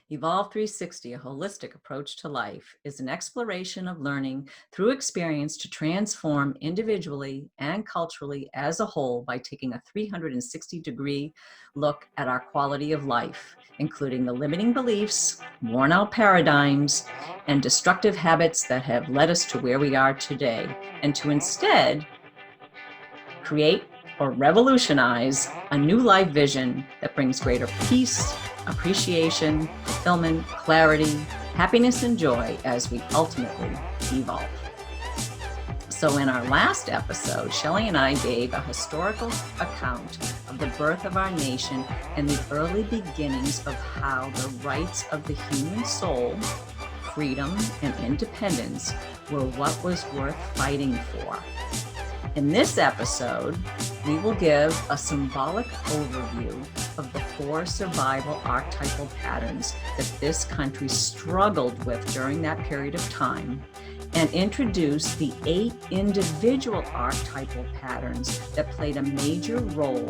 Evolve 360, a holistic approach to life, is an exploration of learning through experience to transform individually and culturally as a whole by taking a 360-degree look at our quality of life, including the limiting beliefs, worn-out paradigms, and destructive habits that have led us to where we are today, and to instead create or revolutionize a new life vision that brings greater peace, appreciation, fulfillment, clarity, happiness, and joy as we ultimately evolve. So in our last episode, Shelley and I gave a historical account of the birth of our nation and the early beginnings of how the rights of the human soul, freedom, and independence were what was worth fighting for. In this episode, we will give a symbolic overview of the 4 survival archetypal patterns that this country struggled with during that period of time, and introduce the 8 individual archetypal patterns that played a major role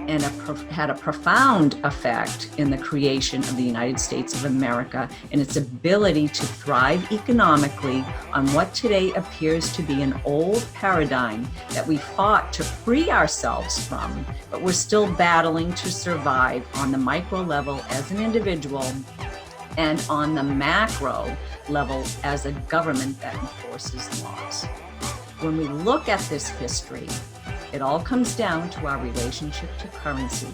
and had a profound effect in the creation of the United States of America and its ability to thrive economically on what today appears to be an old paradigm that we fought to free ourselves from, but we're still battling to survive on the micro level as an individual and on the macro level as a government that enforces laws. When we look at this history, it all comes down to our relationship to currency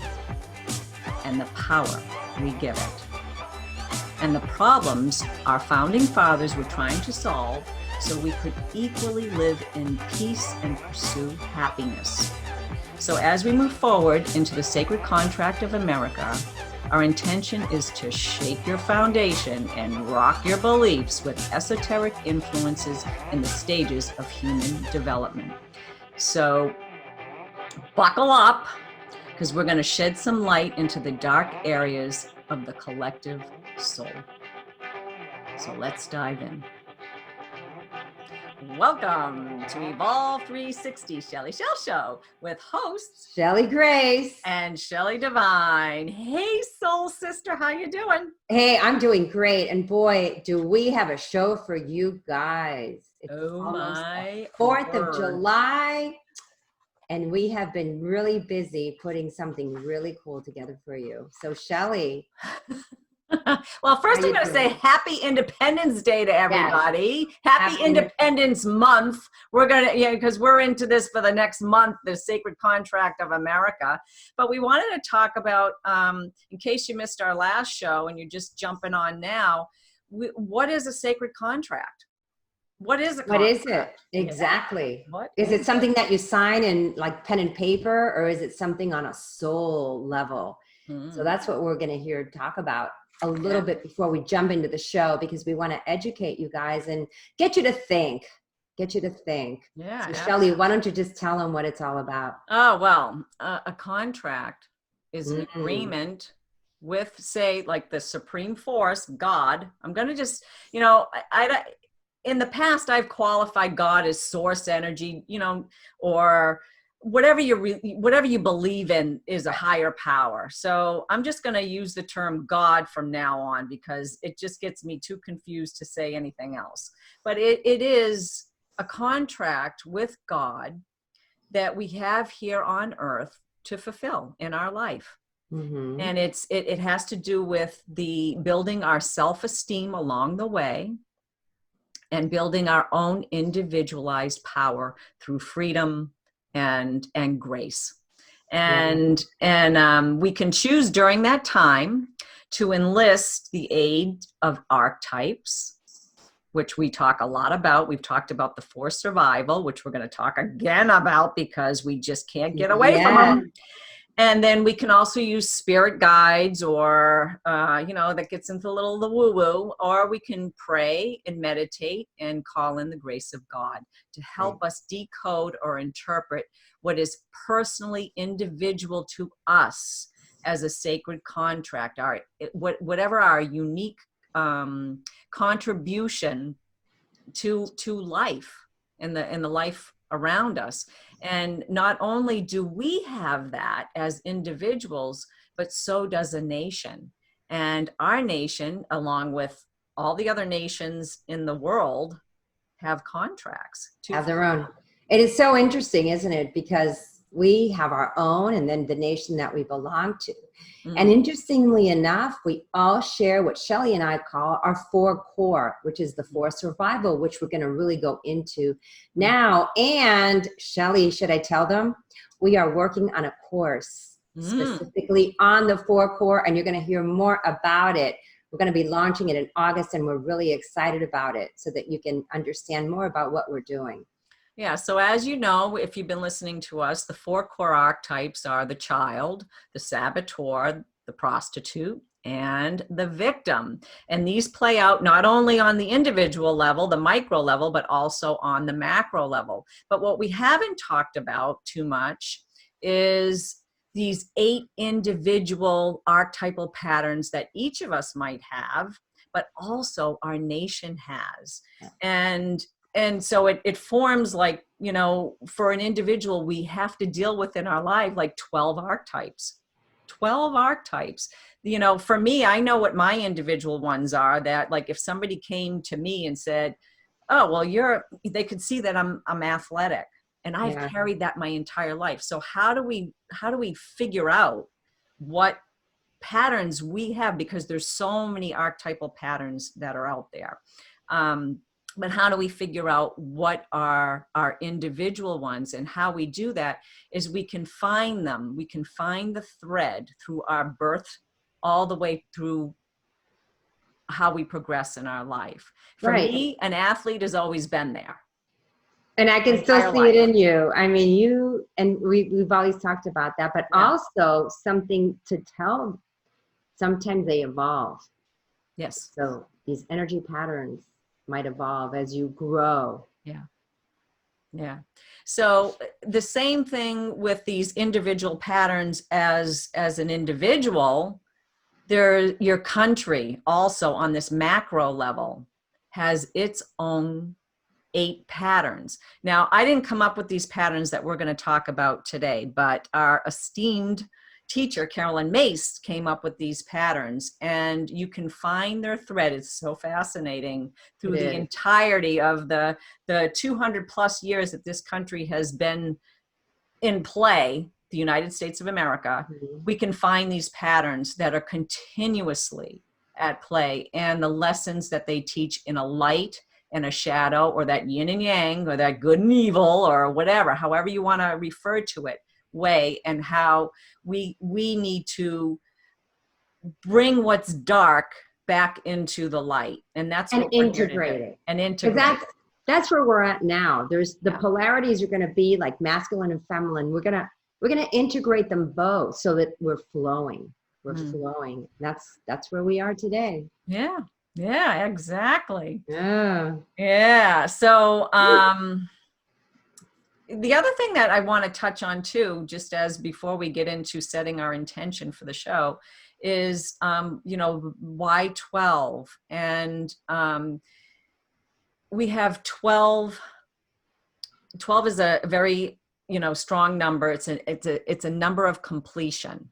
and the power we give it. And the problems our founding fathers were trying to solve so we could equally live in peace and pursue happiness. So as we move forward into the sacred contract of America, our intention is to shake your foundation and rock your beliefs with esoteric influences in the stages of human development. So buckle up, because we're going to shed some light into the dark areas of the collective soul. So let's dive in. Welcome to Evolve 360 Shelley Shell Show with hosts Cheli Grace and Shelley Devine. Hey, soul sister, how you doing? Hey, I'm doing great. And boy, do we have a show for you guys. It's almost the 4th of July. And we have been really busy putting something really cool together for you. So Shelley. Well, first I'm going to say Happy Independence Day to everybody. Yes. Happy Independence Month. We're going to, because we're into this for the next month, the Sacred Contract of America. But we wanted to talk about, in case you missed our last show and you're just jumping on now, what is a sacred contract? What is a contract? What is it? Exactly. Yeah. What is it something that you sign in like pen and paper, or is it something on a soul level? So that's what we're going to hear talk about a little bit before we jump into the show, because we want to educate you guys and get you to think. Yeah. So Shelley, why don't you just tell them what it's all about? Oh, well, a contract is an agreement with, say, like the supreme force, God. I'm going to just, in the past, I've qualified God as source energy, or whatever you believe in is a higher power. So I'm just going to use the term God from now on, because it just gets me too confused to say anything else. But it is a contract with God that we have here on earth to fulfill in our life. Mm-hmm. And it has to do with the building our self-esteem along the way, and building our own individualized power through freedom and grace. And we can choose during that time to enlist the aid of archetypes, which we talk a lot about. We've talked about the 4 survival, which we're going to talk again about because we just can't get away from them. And then we can also use spirit guides, or, that gets into a little of the woo-woo, or we can pray and meditate and call in the grace of God to help us decode or interpret what is personally individual to us as a sacred contract, whatever our unique contribution to life and the life around us. And not only do we have that as individuals, but so does a nation. And our nation, along with all the other nations in the world, have contracts to have their own. It is so interesting, isn't it? Because we have our own, and then the nation that we belong to. And interestingly enough, we all share what Shelley and I call our 4 core, which is the 4 survival, which we're going to really go into now. And Shelley, should I tell them? We are working on a course specifically on the 4 core, and you're going to hear more about it. We're going to be launching it in August, and we're really excited about it so that you can understand more about what we're doing. Yeah, so as you know, if you've been listening to us, the 4 core archetypes are the child, the saboteur, the prostitute, and the victim. And these play out not only on the individual level, the micro level, but also on the macro level. But what we haven't talked about too much is these 8 individual archetypal patterns that each of us might have, but also our nation has. And so it forms, like, you know, for an individual, we have to deal with in our life like 12 archetypes. 12 archetypes. You know, for me, I know what my individual ones are, that like if somebody came to me and said, oh, well, they could see that I'm athletic, and I've carried that my entire life. So how do we figure out what patterns we have? Because there's so many archetypal patterns that are out there. But how do we figure out what are our individual ones? And how we do that is we can find them. We can find the thread through our birth all the way through how we progress in our life. For me, an athlete has always been there. And I can still see it in you. I mean, you, and we've always talked about that, but also something to tell. Sometimes they evolve. Yes. So these energy patterns might evolve as you grow. Yeah. So the same thing with these individual patterns as an individual, your country also on this macro level has its own 8 patterns. Now, I didn't come up with these patterns that we're going to talk about today, but our esteemed teacher, Carolyn Myss, came up with these patterns, and you can find their thread. It's so fascinating through the entirety of the 200 plus years that this country has been in play, the United States of America. We can find these patterns that are continuously at play, and the lessons that they teach in a light and a shadow, or that yin and yang, or that good and evil, or whatever, however you want to refer to it, way, and how we need to bring what's dark back into the light. And that's what we're integrate it. And integrate. That's where we're at now. There's the polarities are going to be like masculine and feminine. We're going to integrate them both so that we're flowing. We're flowing. That's where we are today. Yeah. Yeah, exactly. Yeah. Yeah. So, the other thing that I want to touch on too, just as before we get into setting our intention for the show, is, you know, why 12? And we have 12. 12 is a very, you know, strong number. It's a number of completion.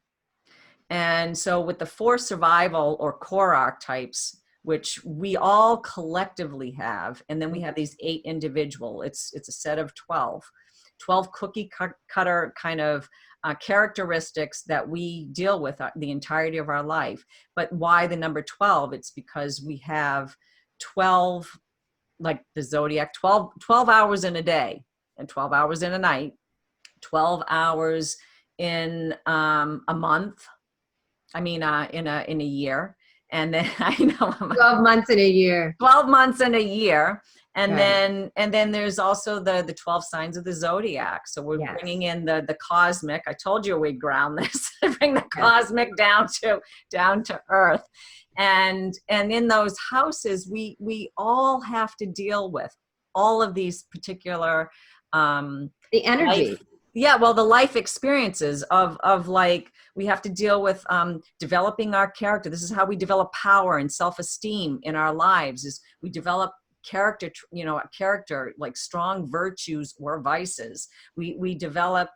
And so with the 4 survival or core archetypes, which we all collectively have, and then we have these 8 individual, it's a set of 12 cookie cutter kind of characteristics that we deal with the entirety of our life. But why the number 12? It's because we have 12, like the Zodiac, 12 hours in a day and 12 hours in a night, 12 hours in a month. I mean, in a year. And then I know 12 months in a year. 12 months in a year. And then there's also the 12 signs of the Zodiac. So we're bringing in the cosmic. I told you we'd ground this, bring the cosmic down to earth. And in those houses, we all have to deal with all of these particular the energy. The life experiences of like, we have to deal with developing our character. This is how we develop power and self-esteem in our lives, is we develop character, like strong virtues or vices. We develop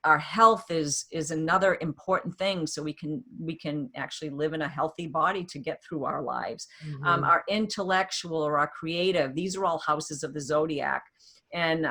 our health is another important thing, so we can actually live in a healthy body to get through our lives. Our intellectual or our creative, these are all houses of the zodiac. And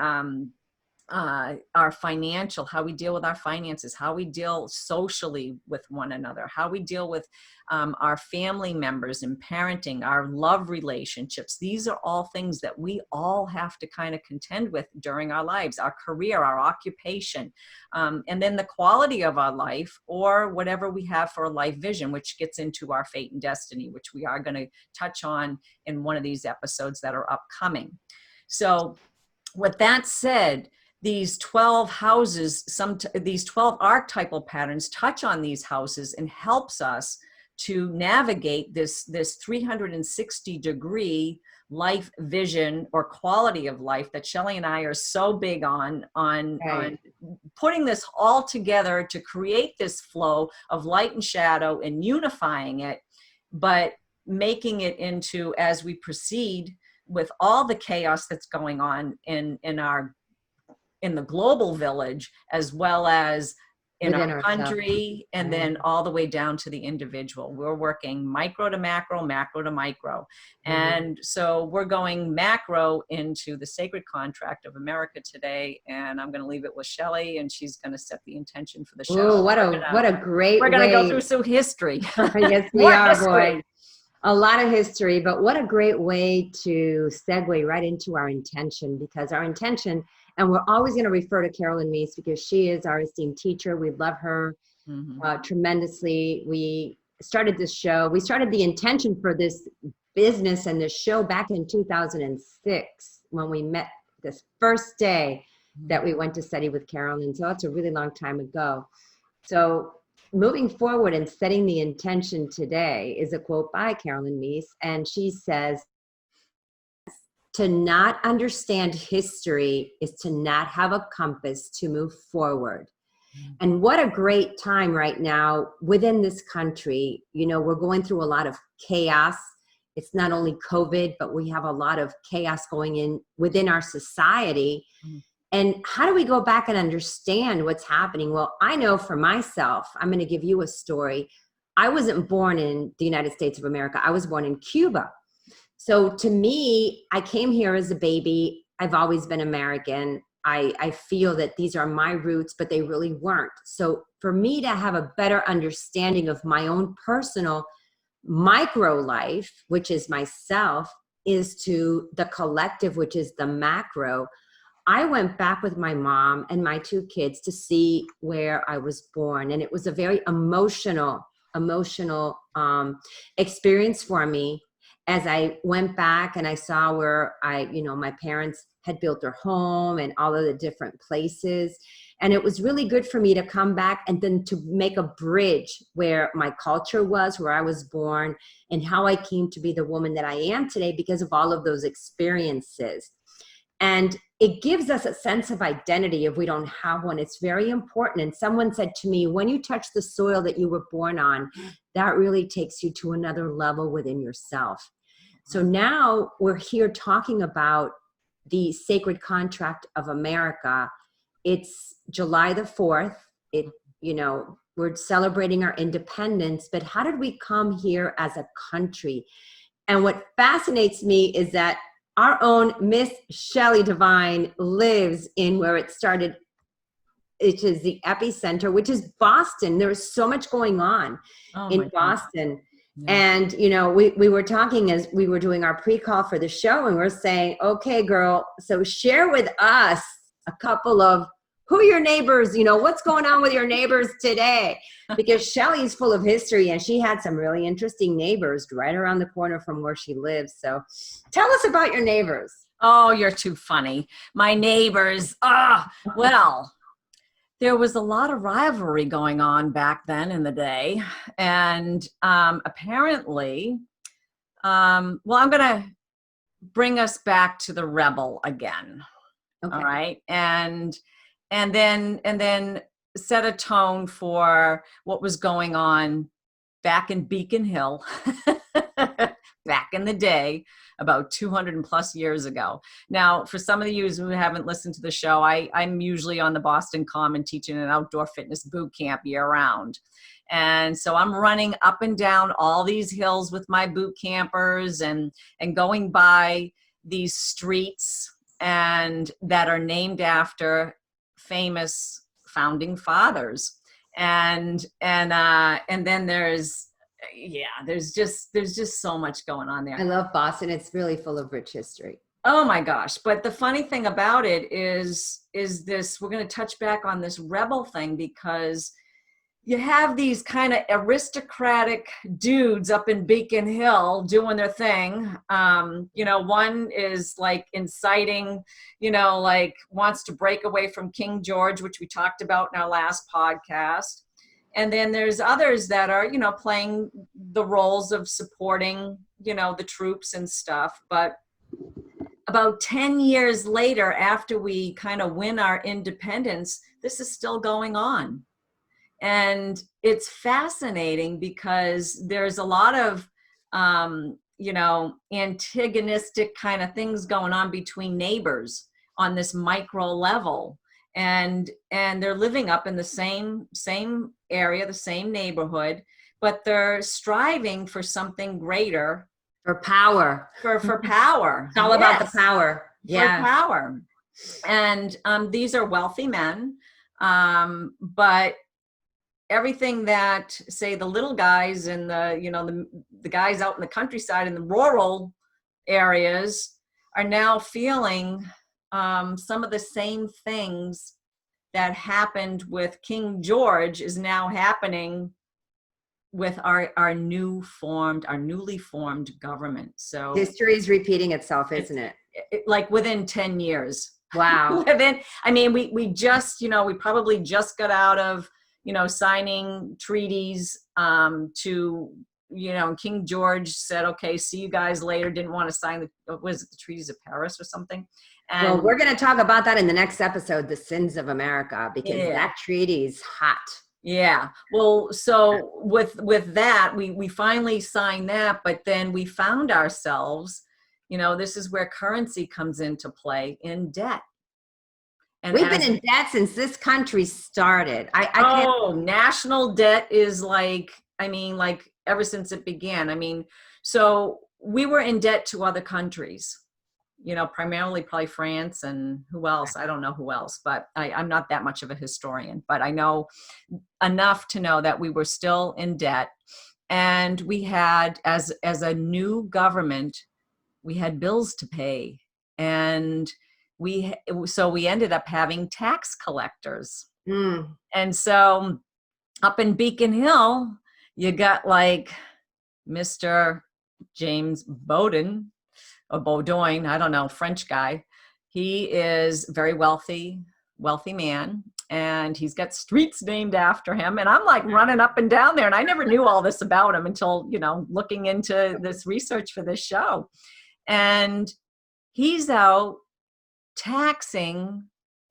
our financial, how we deal with our finances, how we deal socially with one another, how we deal with our family members and parenting, our love relationships. These are all things that we all have to kind of contend with during our lives, our career, our occupation, and then the quality of our life, or whatever we have for a life vision, which gets into our fate and destiny, which we are going to touch on in one of these episodes that are upcoming. So with that said, these 12 houses, these 12 archetypal patterns touch on these houses and helps us to navigate this 360-degree life vision or quality of life that Shelley and I are so big on putting this all together to create this flow of light and shadow and unifying it, but making it into, as we proceed with all the chaos that's going on in the global village, as well as in our country, and then all the way down to the individual. We're working micro to macro, macro to micro. And so we're going macro into the sacred contract of America today. And I'm going to leave it with Shelley, and she's going to set the intention for the show. Oh, what a great We're going to go through some history. Yes, we are, boy. A lot of history, but what a great way to segue right into our intention, because our intention, and we're always going to refer to Carolyn Myss because she is our esteemed teacher. We love her tremendously. We started this show. We started the intention for this business and this show back in 2006 when we met this first day that we went to study with Carolyn. So that's a really long time ago. So moving forward and setting the intention today is a quote by Carolyn Myss, and she says, "To not understand history is to not have a compass to move forward." And what a great time right now within this country. You know, we're going through a lot of chaos. It's not only COVID, but we have a lot of chaos going in within our society. And how do we go back and understand what's happening? Well, I know for myself, I'm going to give you a story. I wasn't born in the United States of America. I was born in Cuba. So to me, I came here as a baby. I've always been American. I feel that these are my roots, but they really weren't. So for me to have a better understanding of my own personal micro life, which is myself, is to the collective, which is the macro. I went back with my mom and my two kids to see where I was born. And it was a very emotional experience for me as I went back and I saw where my parents had built their home and all of the different places. And it was really good for me to come back and then to make a bridge where my culture was, where I was born, and how I came to be the woman that I am today because of all of those experiences. And it gives us a sense of identity if we don't have one. It's very important. And someone said to me, when you touch the soil that you were born on, that really takes you to another level within yourself. So now we're here talking about the sacred contract of America. It's July the 4th. We're celebrating our independence, but how did we come here as a country? And what fascinates me is that our own Myss Shelley Devine lives in where it started, which is the epicenter, which is Boston. There was so much going on in Boston. Yeah. And, we were talking as we were doing our pre-call for the show, and we're saying, okay, girl, so share with us a couple of who your neighbors, what's going on with your neighbors today? Because Shelley's full of history, and she had some really interesting neighbors right around the corner from where she lives. So tell us about your neighbors. Oh, you're too funny. My neighbors. Well, there was a lot of rivalry going on back then in the day. And apparently, I'm going to bring us back to the rebel again. Okay. All right. And then set a tone for what was going on back in Beacon Hill back in the day, about 200 plus years ago. Now, for some of you who haven't listened to the show, I'm usually on the Boston Common teaching an outdoor fitness boot camp year round. And so I'm running up and down all these hills with my boot campers and going by these streets and that are named after famous founding fathers. And then there's just so much going on there. I love Boston. It's really full of rich history. Oh my gosh. But the funny thing about it is this, we're going to touch back on this rebel thing, because you have these kind of aristocratic dudes up in Beacon Hill doing their thing. One is like inciting, like wants to break away from King George, which we talked about in our last podcast. And then there's others that are, playing the roles of supporting, the troops and stuff. But about 10 years later, after we kind of win our independence, this is still going on. And it's fascinating because there's a lot of, antagonistic kind of things going on between neighbors on this micro level. And they're living up in the same area, the same neighborhood, but they're striving for something greater. For power. For power. It's all about the power. Yeah. For power. And these are wealthy men, but everything that, say, the little guys and the guys out in the countryside in the rural areas are now feeling some of the same things that happened with King George is now happening with our newly formed government. So history is repeating itself, isn't it? Like within 10 years. Wow. we just, we probably just got out of, signing treaties to, King George said, okay, see you guys later. Didn't want to sign the treaties of Paris or something. And well, we're going to talk about that in the next episode, The Sins of America, because that treaty's hot. Yeah. Well, so with that, we finally signed that, but then we found ourselves, this is where currency comes into play, in debt. And we've been in debt since this country started. I can't. National debt is like ever since it began. So we were in debt to other countries, primarily probably France and who else? I don't know who else, but I'm not that much of a historian, but I know enough to know that we were still in debt. And we had, as a new government, we had bills to pay. And we ended up having tax collectors. And so up in Beacon Hill, you got like Mr. James Bowdoin or Bowdoin, I don't know, French guy. He is very wealthy man, and he's got streets named after him. And I'm like running up and down there, and I never knew all this about him until, looking into this research for this show. And he's out taxing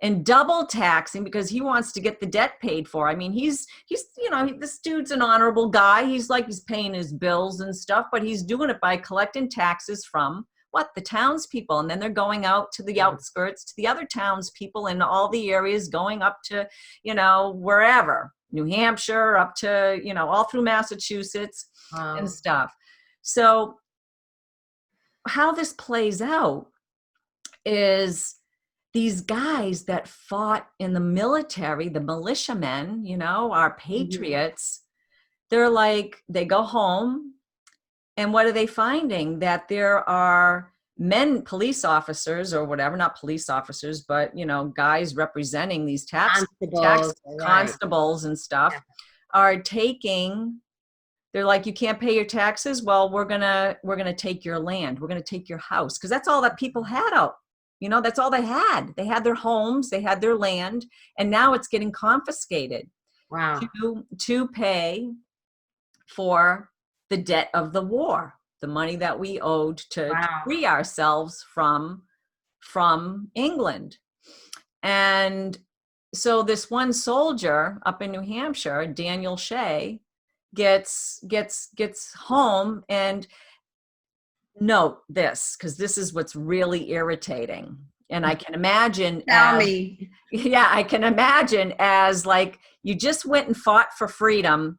and double taxing because he wants to get the debt paid for. He's this dude's an honorable guy. He's paying his bills and stuff, but he's doing it by collecting taxes from the townspeople. And then they're going out to the outskirts, to the other townspeople in all the areas, going up to, wherever, New Hampshire, up to, all through Massachusetts and stuff. So how this plays out is these guys that fought in the military, the militiamen, our patriots, they go home, and what are they finding? That there are police officers or whatever, not police officers, but, guys representing these tax constables and stuff are taking, they're like, you can't pay your taxes. Well, we're going to take your land. We're going to take your house. 'Cause that's all that people had out. That's all they had. They had their homes, they had their land, and now it's getting confiscated. Wow. To pay for the debt of the war, the money that we owed to free ourselves from England. And so this one soldier up in New Hampshire, Daniel Shay, gets home, and note this, because this is what's really irritating. And I can imagine Tell me. Yeah, I can imagine as like you just went and fought for freedom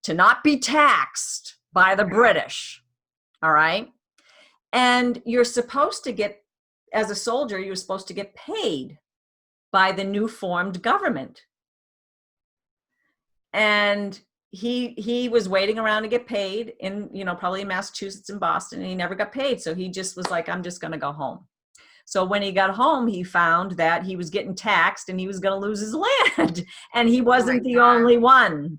to not be taxed by the British. All right. And you're supposed to get, as a soldier, you're supposed to get paid by the new formed government. And he was waiting around to get paid in, probably in Massachusetts and Boston, and he never got paid. So he just was like, I'm just going to go home. So when he got home, he found that he was getting taxed and he was going to lose his land. And he wasn't the only one.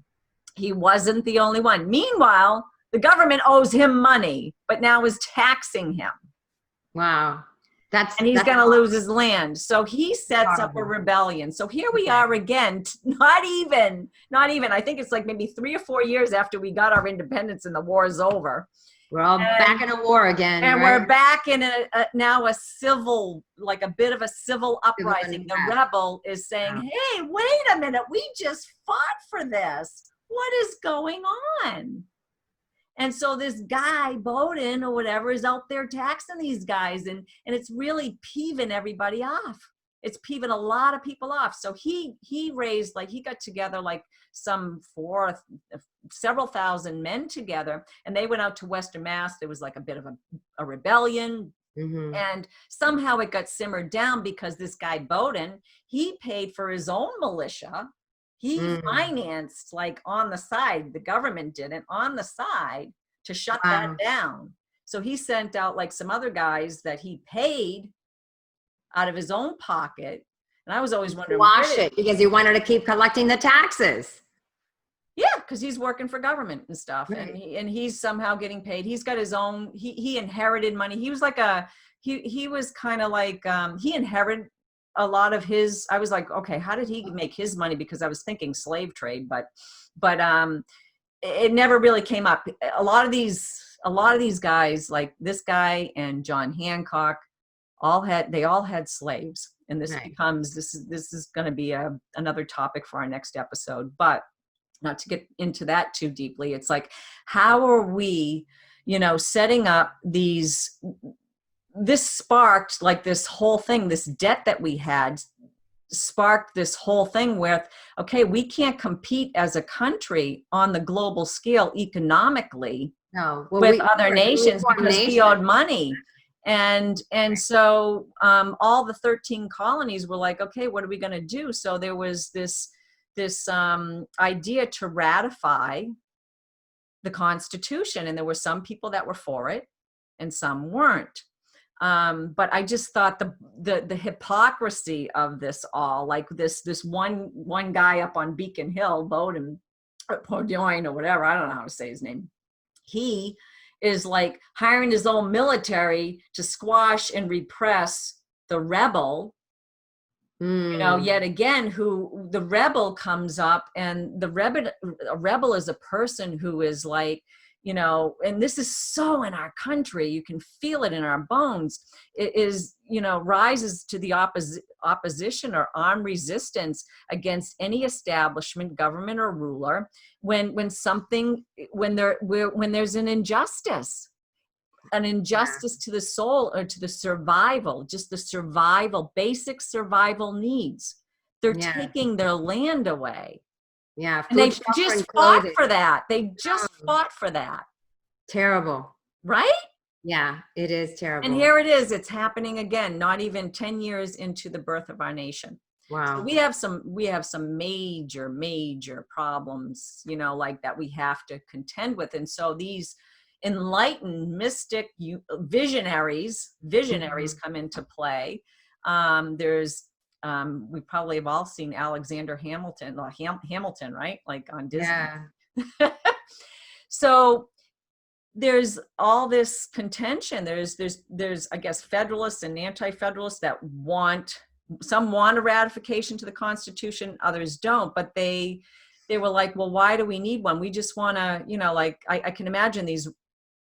He wasn't the only one. Meanwhile, the government owes him money, but now is taxing him. Wow. And he's going to lose his land. So he sets up a rebellion. So here we are again, not even, I think it's like maybe 3 or 4 years after we got our independence and the war is over. We're all back in a war again. And right? we're back in now a civil, like a bit of a civil uprising. The rebel is saying, hey, wait a minute, we just fought for this. What is going on? And so this guy, Bowdoin or whatever, is out there taxing these guys. And it's really peeving everybody off. It's peeving a lot of people off. So he raised, like, he got together like several thousand men together. And they went out to Western Mass. There was like a bit of a rebellion. Mm-hmm. And somehow it got simmered down because this guy Bowdoin, he paid for his own militia. He financed, like, on the side, the government didn't, on the side, to shut that down. So he sent out like some other guys that he paid out of his own pocket. And I was always wondering, wash it because he wanted to keep collecting the taxes. Yeah, because he's working for government and stuff, right. and he's somehow getting paid. He's got his own. He inherited money. He was like he was kind of like he inherited a lot of his. I was like, okay, how did he make his money? Because I was thinking slave trade, but it never really came up. A lot of these guys, like this guy and John Hancock, all had slaves, and this becomes this is going to be another topic for our next episode, but not to get into that too deeply. It's like, how are we, setting up these? This sparked like this whole thing, this debt that we had sparked this whole thing with, okay, we can't compete as a country on the global scale economically with other nations because we owed money. And so all the 13 colonies were like, okay, what are we going to do? So there was this idea to ratify the Constitution, and there were some people that were for it and some weren't. But I just thought the hypocrisy of this all, like this one guy up on Beacon Hill, Bowdoin or whatever, I don't know how to say his name. He is like hiring his own military to squash and repress the rebel. Yet again, who the rebel comes up, and a rebel is a person who is like, and this is so in our country, you can feel it in our bones. It is, rises to the opposition or armed resistance against any establishment, government, or ruler when there's an injustice to the soul or to the survival, just the basic survival needs. They're taking their land away. Yeah. And they just fought for that. They just fought for that. Terrible. Right? Yeah, it is terrible. And here it is. It's happening again, not even 10 years into the birth of our nation. Wow. So we have some major problems, like that we have to contend with. And so these enlightened mystic visionaries come into play. We probably have all seen Alexander Hamilton, right? Like on Disney. Yeah. So there's all this contention. There's I guess Federalists and anti-Federalists that some want a ratification to the Constitution, others don't. But they were like, well, why do we need one? We just want to, like I can imagine these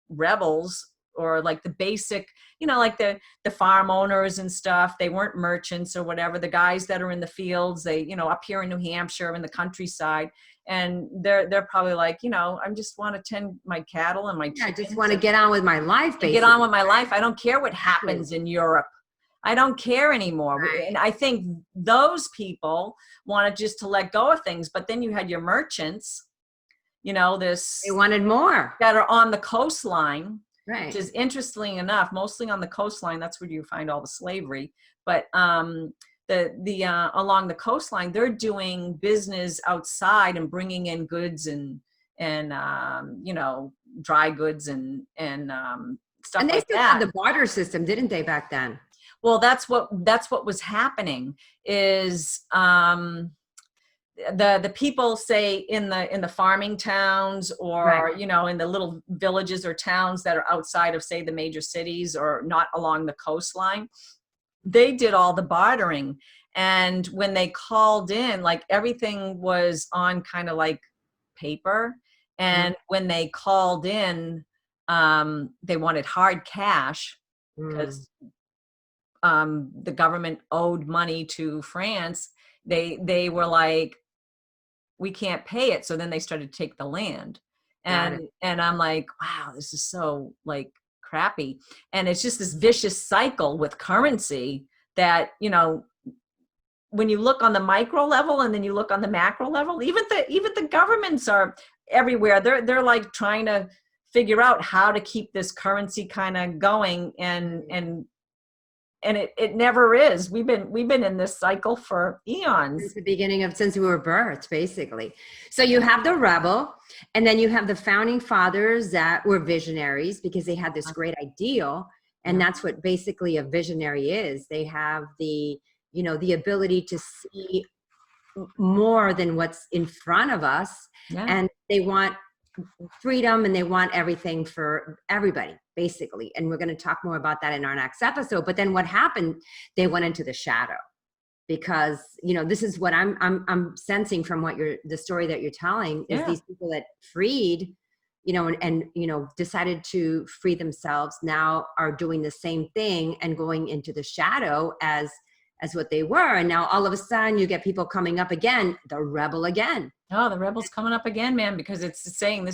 rebels, or like the basic, like the farm owners and stuff. They weren't merchants or whatever. The guys that are in the fields, they, up here in New Hampshire in the countryside, and they're probably like, I just want to tend my cattle and my chickens. I just want to get on with my life, basically. Get on with my life. I don't care what happens in Europe. I don't care anymore. Right. And I think those people wanted just to let go of things. But then you had your merchants, they wanted more, that are on the coastline, right? Which is, interestingly enough, mostly on the coastline. That's where you find all the slavery. But the along the coastline, they're doing business outside and bringing in goods and dry goods and stuff. And they still had the barter system, didn't they, back then? Well, that's what was happening is the people, say, in the farming towns, or right. In the little villages or towns that are outside of, say, the major cities or not along the coastline, they did all the bartering. And when they called in, like, everything was on kind of like paper. And when they called in, they wanted hard cash because the government owed money to France. They were like, we can't pay it. So then they started to take the land. And I'm like, wow, this is so like crappy. And it's just this vicious cycle with currency that, when you look on the micro level and then you look on the macro level, even the governments are everywhere. They're like trying to figure out how to keep this currency kind of going, and it never is. We've been in this cycle for eons. Since the beginning since we were birthed, basically. So you have the rebel, and then you have the founding fathers that were visionaries because they had this great ideal, and that's what basically a visionary is. They have the ability to see more than what's in front of us, and they want freedom and they want everything for everybody, basically. And we're going to talk more about that in our next episode. But then what happened, they went into the shadow, because this is what I'm sensing from the story that you're telling is these people that freed, and decided to free themselves, now are doing the same thing and going into the shadow as what they were. And now all of a sudden you get people coming up again, the rebel again. Oh, the rebel's coming up again, man, because it's saying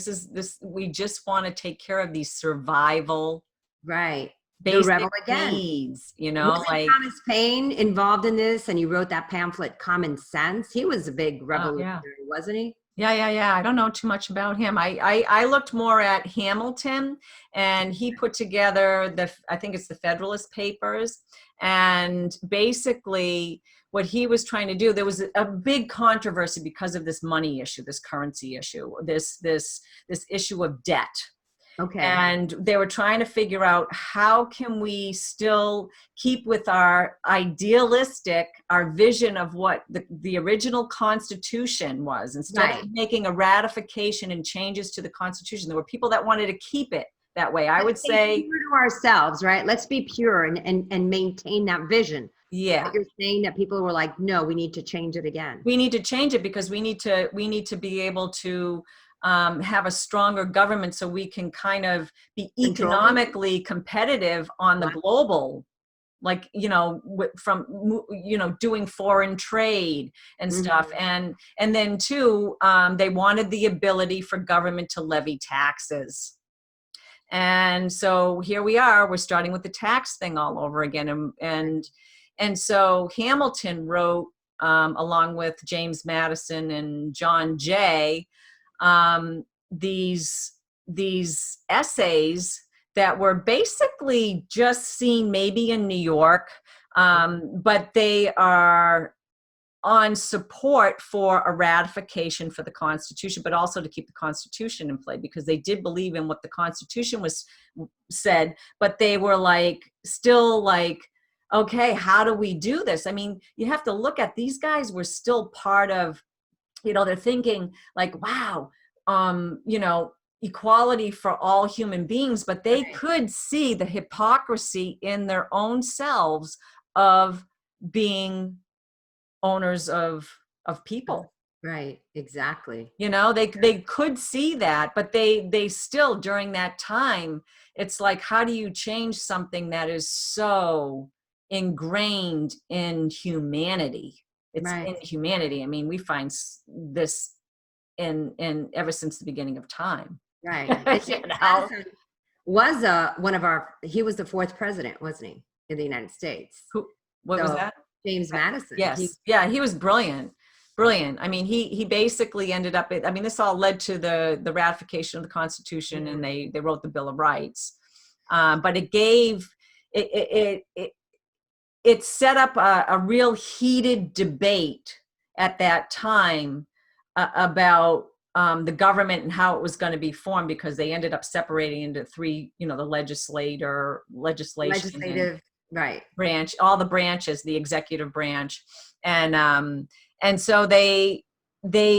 we just want to take care of these survival, right? The rebel again needs, Wasn't like Thomas Paine involved in this, and he wrote that pamphlet Common Sense. He was a big revolutionary, wasn't he? Yeah. I don't know too much about him. I looked more at Hamilton, and he put together I think it's the Federalist Papers. And basically what he was trying to do, there was a big controversy because of this money issue, this currency issue, this issue of debt. Okay. And they were trying to figure out, how can we still keep with our our vision of what the original Constitution was, instead of making a ratification and changes to the Constitution. There were people that wanted to keep it that way. I would say true to ourselves, right? Let's be pure and maintain that vision. Yeah. But you're saying that people were like, no, we need to change it again. We need to change it because we need to be able to have a stronger government, so we can kind of be economically competitive on the global, like, from, doing foreign trade and stuff. And then too, they wanted the ability for government to levy taxes. And so here we are, we're starting with the tax thing all over again. And so Hamilton wrote, along with James Madison and John Jay, these essays that were basically just seen maybe in New York, but they are on support for a ratification for the Constitution, but also to keep the Constitution in play, because they did believe in what the Constitution said, but they were still okay, how do we do this? I mean, you have to look at, these guys were still part of, they're thinking wow, equality for all human beings, but they could see the hypocrisy in their own selves of being owners of people. Right, exactly. They could see that, but they still, during that time, it's like, how do you change something that is so ingrained in humanity? It's in humanity. I mean, we find this in ever since the beginning of time. Right. You know? Madison was he was the fourth president, wasn't he, in the United States? What was that? James Madison. Yes. Yeah, he was brilliant. Brilliant. I mean, he basically ended up, I mean, this all led to the ratification of the Constitution, and they wrote the Bill of Rights. But it set up a real heated debate at that time about the government and how it was going to be formed, because they ended up separating into three, the legislative right branch, all the branches, the executive branch, and so they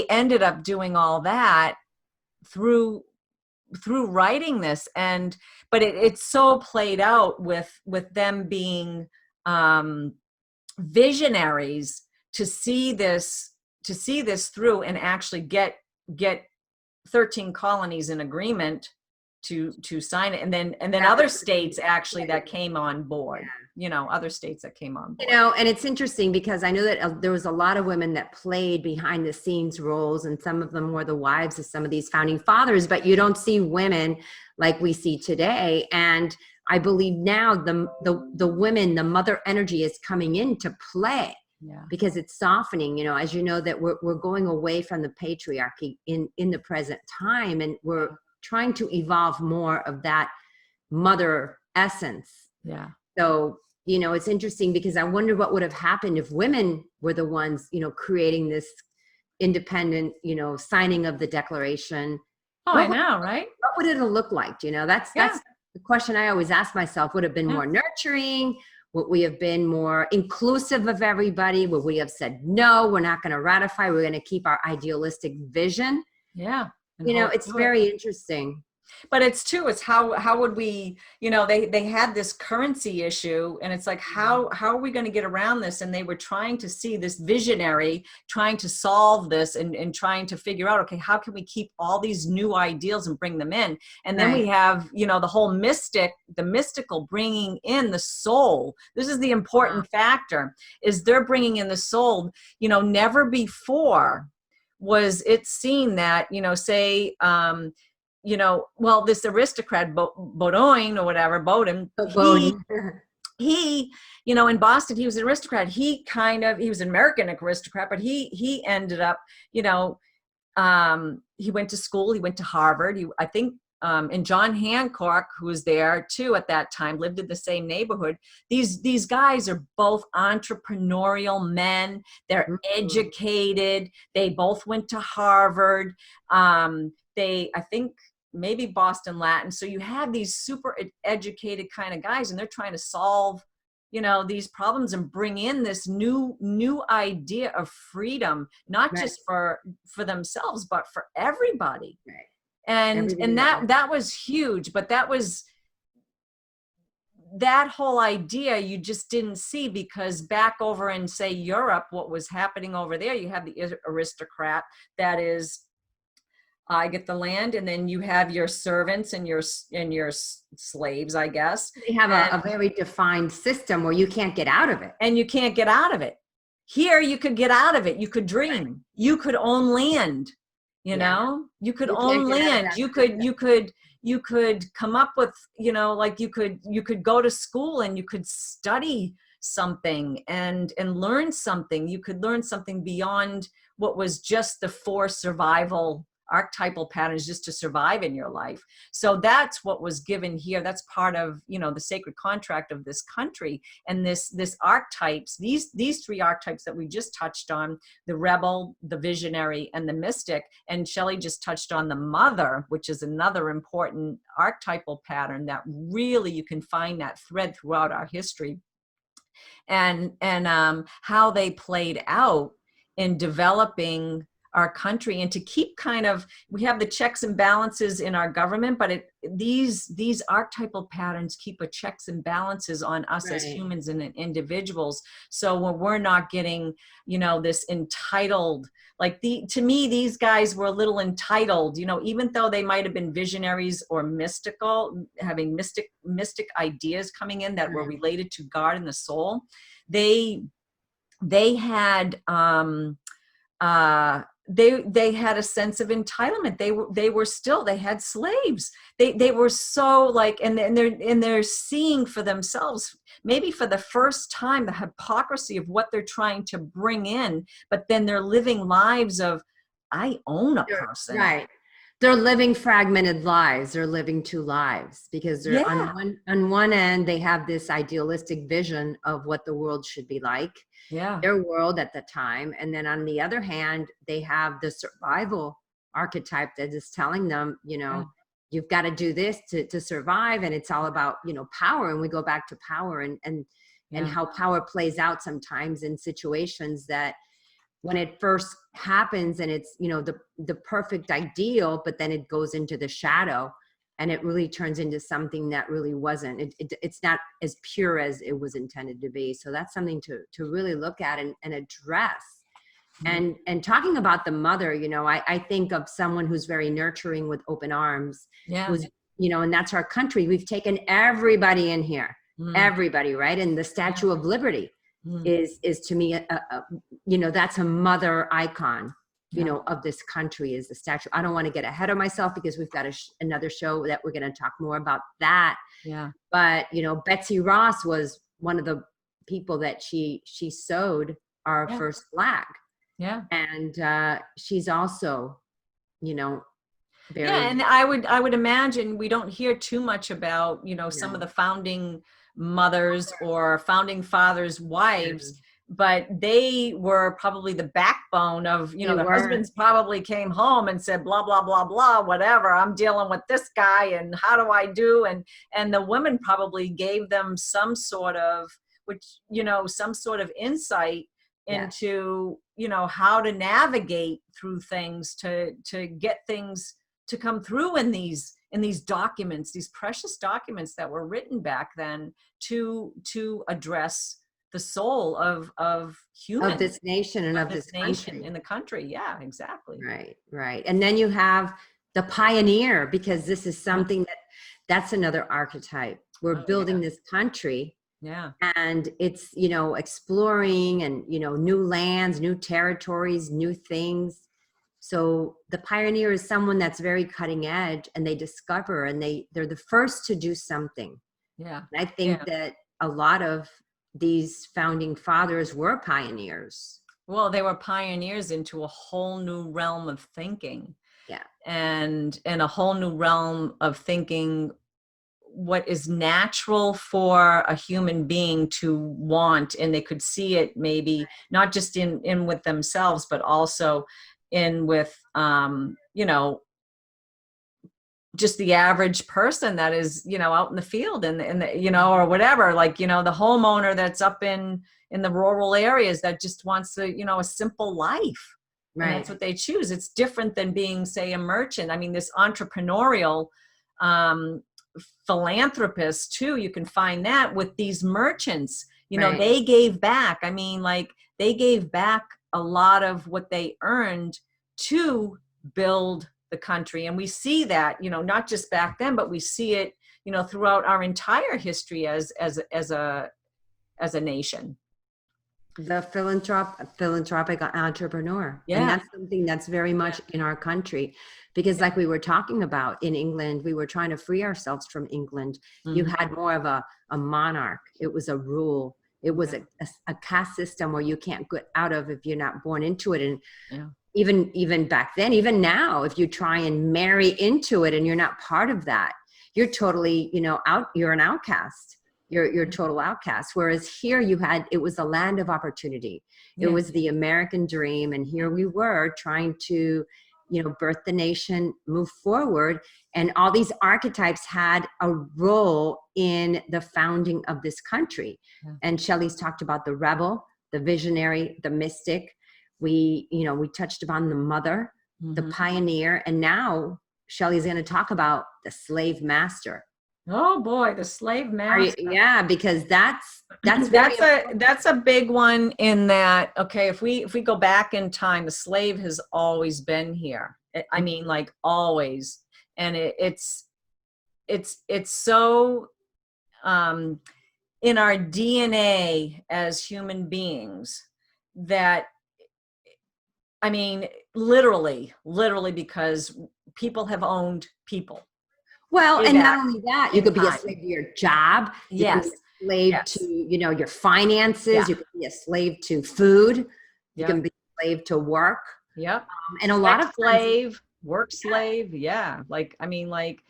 ended up doing all that through writing this, but it's so played out with them being visionaries to see this through and actually get 13 colonies in agreement to sign it, and then other states actually that came on board. Other states that came on board. And it's interesting because I know that there was a lot of women that played behind the scenes roles, and some of them were the wives of some of these founding fathers, but you don't see women like we see today. And I believe now the women, the mother energy is coming into play. Yeah. Because it's softening, as you know, that we're going away from the patriarchy in the present time, and we're trying to evolve more of that mother essence. Yeah. So, it's interesting because I wonder what would have happened if women were the ones, creating this independent, signing of the Declaration. I know, right? What would it have looked like? That's the question I always ask myself. Would it have been more nurturing? Would we have been more inclusive of everybody? Would we have said, no, we're not going to ratify. We're going to keep our idealistic vision. Yeah. It's very interesting. But it's how would we, they had this currency issue, and it's like, how are we going to get around this? And they were trying to see this visionary, trying to solve this and trying to figure out, okay, how can we keep all these new ideals and bring them in? And then we have, the whole the mystical bringing in the soul. This is the important factor, is they're bringing in the soul. Never before was it seen that, say, this aristocrat, Bowdoin or whatever, Bowdoin, he, in Boston, he was an aristocrat. He was an American aristocrat, but he ended up, he went to school, he went to Harvard. I think, and John Hancock, who was there too at that time, lived in the same neighborhood. These guys are both entrepreneurial men. They're educated. They both went to Harvard. I think maybe Boston Latin. So you have these super educated kind of guys, and they're trying to solve, these problems and bring in this new idea of freedom, not just for themselves, but for everybody. Right. And that was huge, but that whole idea you just didn't see, because back over in, say, Europe, what was happening over there, you have the aristocrat that is, I get the land, and then you have your servants and your slaves, I guess. They have a very defined system where you can't get out of it. And you can't get out of it. Here, you could get out of it. You could dream. You could own land. You could own land. You could come up with, like you could go to school and you could study something and learn something. You could learn something beyond what was just the 4 survival archetypal patterns just to survive in your life. So that's what was given here. That's part of, the sacred contract of this country. And this archetypes, these 3 archetypes that we just touched on, the rebel, the visionary, and the mystic. And Shelley just touched on the mother, which is another important archetypal pattern that really you can find that thread throughout our history, and how they played out in developing our country, and to keep we have the checks and balances in our government, but these archetypal patterns keep a checks and balances on us as humans and individuals. So when we're not getting, this entitled, to me, these guys were a little entitled, even though they might have been visionaries or mystical, having mystic ideas coming in that were related to God and the soul. They had, they had a sense of entitlement. They had slaves. They were so like, and they're seeing for themselves, maybe for the first time, the hypocrisy of what they're trying to bring in, but then they're living lives of, I own a person. Right. They're living fragmented lives. They're living two lives because they're on one end, they have this idealistic vision of what the world should be like. Yeah. Their world at the time. And then on the other hand, they have the survival archetype that is telling them, you've got to do this to survive. And it's all about, power. And we go back to power and how power plays out sometimes in situations that when it first happens and it's, the perfect ideal, but then it goes into the shadow and it really turns into something that really wasn't. It's not as pure as it was intended to be. So that's something to really look at and address. And talking about the mother, I think of someone who's very nurturing with open arms. Yeah. Who's, and that's our country. We've taken everybody in here, everybody, right? And the Statue of Liberty is to me, that's a mother icon. Of this country is the statue. I don't want to get ahead of myself because we've got another show that we're going to talk more about that. Yeah. But, Betsy Ross was one of the people that she sewed our first flag. Yeah. And she's also, very. Yeah. And I would imagine we don't hear too much about, some of the founding mothers or founding fathers' wives. But they were probably the backbone of, the husbands probably came home and said, blah, blah, blah, blah, whatever. I'm dealing with this guy and how do I do? And the women probably gave them some sort of, some sort of insight into, how to navigate through things to get things to come through in these documents, these precious documents that were written back then to address the soul of humans, of this nation and of this nation country. In the country. Yeah, exactly. Right. And then you have the pioneer, because this is something that's another archetype. We're building this country. Yeah. And it's, exploring and, new lands, new territories, new things. So the pioneer is someone that's very cutting edge and they discover and they're the first to do something. Yeah. And I think that a lot of these founding fathers were pioneers. Well, they were pioneers into a whole new realm of thinking. Yeah. And a whole new realm of thinking what is natural for a human being to want. And they could see it maybe not just in with themselves, but also in with, just the average person that is, out in the field and or whatever, like, the homeowner that's up in the rural areas that just wants to, a simple life. Right. And that's what they choose. It's different than being, say, a merchant. I mean, this entrepreneurial philanthropist too, you can find that with these merchants, they gave back. I mean, like they gave back a lot of what they earned to build the country. And we see that, not just back then, but we see it, throughout our entire history as a nation. The philanthropic entrepreneur. Yeah. And that's something that's very much in our country, because like we were talking about in England, we were trying to free ourselves from England. Mm-hmm. You had more of a monarch. It was a rule. It was a caste system where you can't get out of if you're not born into it. And even back then, even now, if you try and marry into it and you're not part of that, you're totally, you're an outcast. You're a total outcast. Whereas here it was a land of opportunity. It was the American dream. And here we were trying to, birth the nation, move forward. And all these archetypes had a role in the founding of this country. Yeah. And Shelley's talked about the rebel, the visionary, the mystic. We touched upon the mother, the pioneer. And now Shelley's going to talk about the slave master. Oh boy, the slave master. Yeah, because that's a big one in that. Okay, if we go back in time, the slave has always been here. I mean, like always, and it's so in our DNA as human beings that I mean, literally, because people have owned people. Well, and not only that, you could be a time. slave to your job. You Yes. can be a slave to, you know, your finances. Yeah. You can be a slave to food. You Yeah. can be a slave to work. Yep. And a lot of slave, work slave. Yeah. Like, I mean, like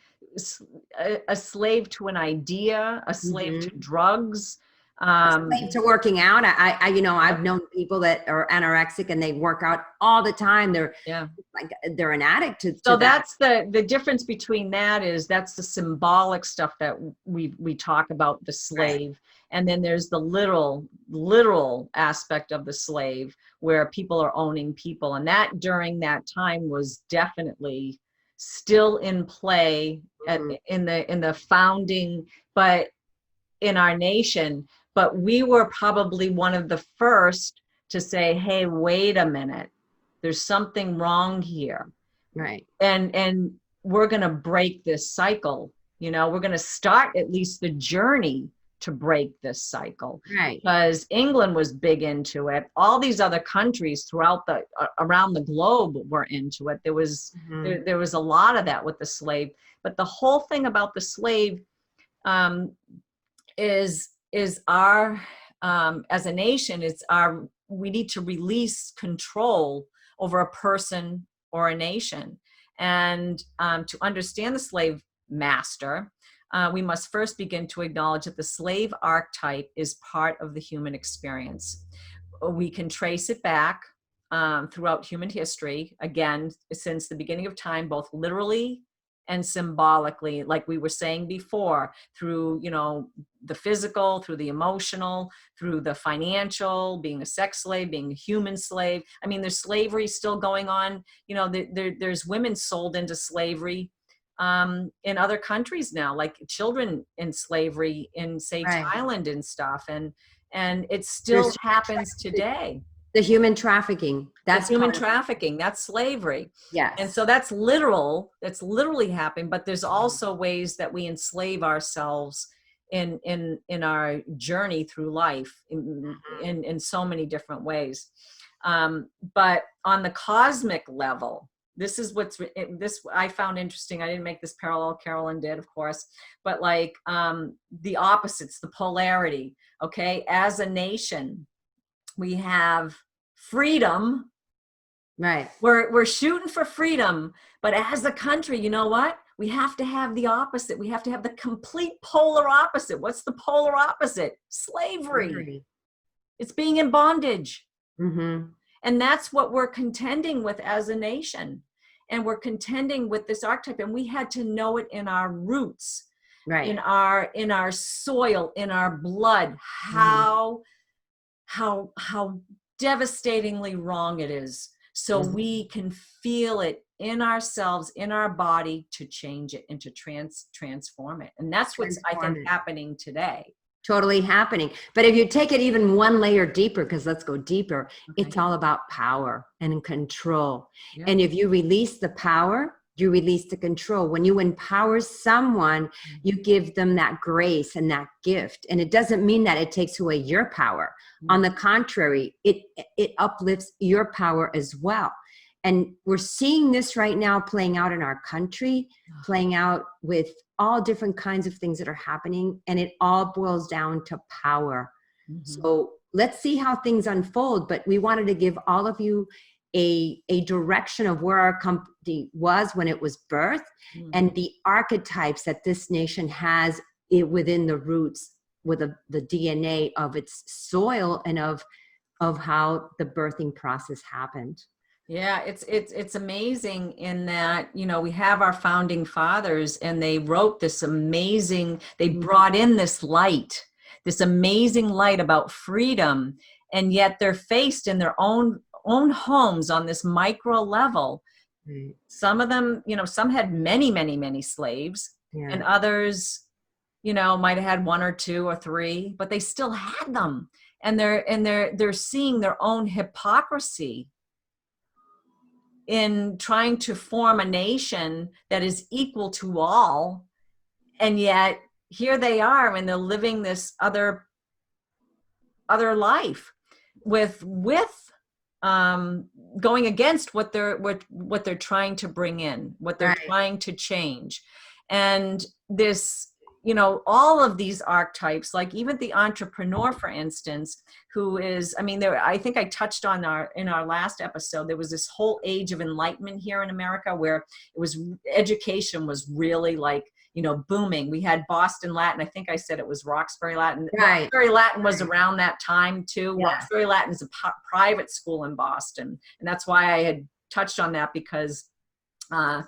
a slave to an idea, a slave to drugs. Slave to working out. I you know, I've known people that are anorexic and they work out all the time. They're like, they're an addict to so that. That's the difference between that is that's the symbolic stuff that we talk about, the slave. Right. And then there's the literal aspect of the slave where people are owning people. And that during that time was definitely still in play in the founding, but in our nation. But we were probably one of the first to say, hey, wait a minute, there's something wrong here. Right. And we're going to break this cycle. You know, we're going to start at least the journey to break this cycle. Right. Because England was big into it. All these other countries throughout around the globe were into it. There was there was a lot of that with the slave. But the whole thing about the slave is our as a nation, we need to release control over a person or a nation. And to understand the slave master, we must first begin to acknowledge that the slave archetype is part of the human experience. We can trace it back throughout human history, again, since the beginning of time, both literally and symbolically, like we were saying before, through, you know, the physical, through the emotional, through the financial, being a sex slave, being a human slave. I mean, there's slavery still going on. You know, there's women sold into slavery in other countries now, like children in slavery in, say, Thailand and stuff. And it still happens today. The human trafficking. That's human trafficking. That's slavery. Yes. And so that's literal. That's literally happening. But there's also ways that we enslave ourselves in our journey through life in so many different ways. But on the cosmic level, this is this I found interesting. I didn't make this parallel. Carolyn did, of course. But like the opposites, the polarity. Okay, as a nation, we have freedom. Right. We're shooting for freedom, but as a country, you know what? We have to have the opposite. We have to have the complete polar opposite. What's the polar opposite? Slavery. It's being in bondage. And that's what we're contending with as a nation. And we're contending with this archetype. And we had to know it in our roots, in our soil, in our blood, how devastatingly wrong it is. So we can feel it in ourselves, in our body, to change it and to transform it. And that's what's, I think, happening today. Totally happening. But if you take it even one layer deeper, because let's go deeper, it's all about power and control. Yeah. And if you release the power, you release the control. When you empower someone, you give them that grace and that gift. And it doesn't mean that it takes away your power. On the contrary, it uplifts your power as well. And we're seeing this right now playing out in our country, playing out with all different kinds of things that are happening. And it all boils down to power. So let's see how things unfold. But we wanted to give all of you a direction of where our company was when it was birthed, and the archetypes that this nation has within the roots, with the DNA of its soil and of how the birthing process happened. Yeah, it's amazing in that, you know, we have our founding fathers, and they wrote this amazing, they brought in this amazing light about freedom, and yet they're faced in their own homes on this micro level. Some of them, you know, some had many slaves, and others, you know, might have had one or two or three, but they still had them. And they're seeing their own hypocrisy in trying to form a nation that is equal to all. And yet here they are, and they're living this other life with going against what they're trying to bring in, what they're trying to change. And this, all of these archetypes, like even the entrepreneur, for instance, who is, I think I touched on in our last episode, there was this whole age of enlightenment here in America where education was really like, booming. We had Boston Latin. I think I said it was Roxbury Latin. Right. Roxbury Latin was around that time too. Yeah. Roxbury Latin is a private school in Boston. And that's why I had touched on that, because I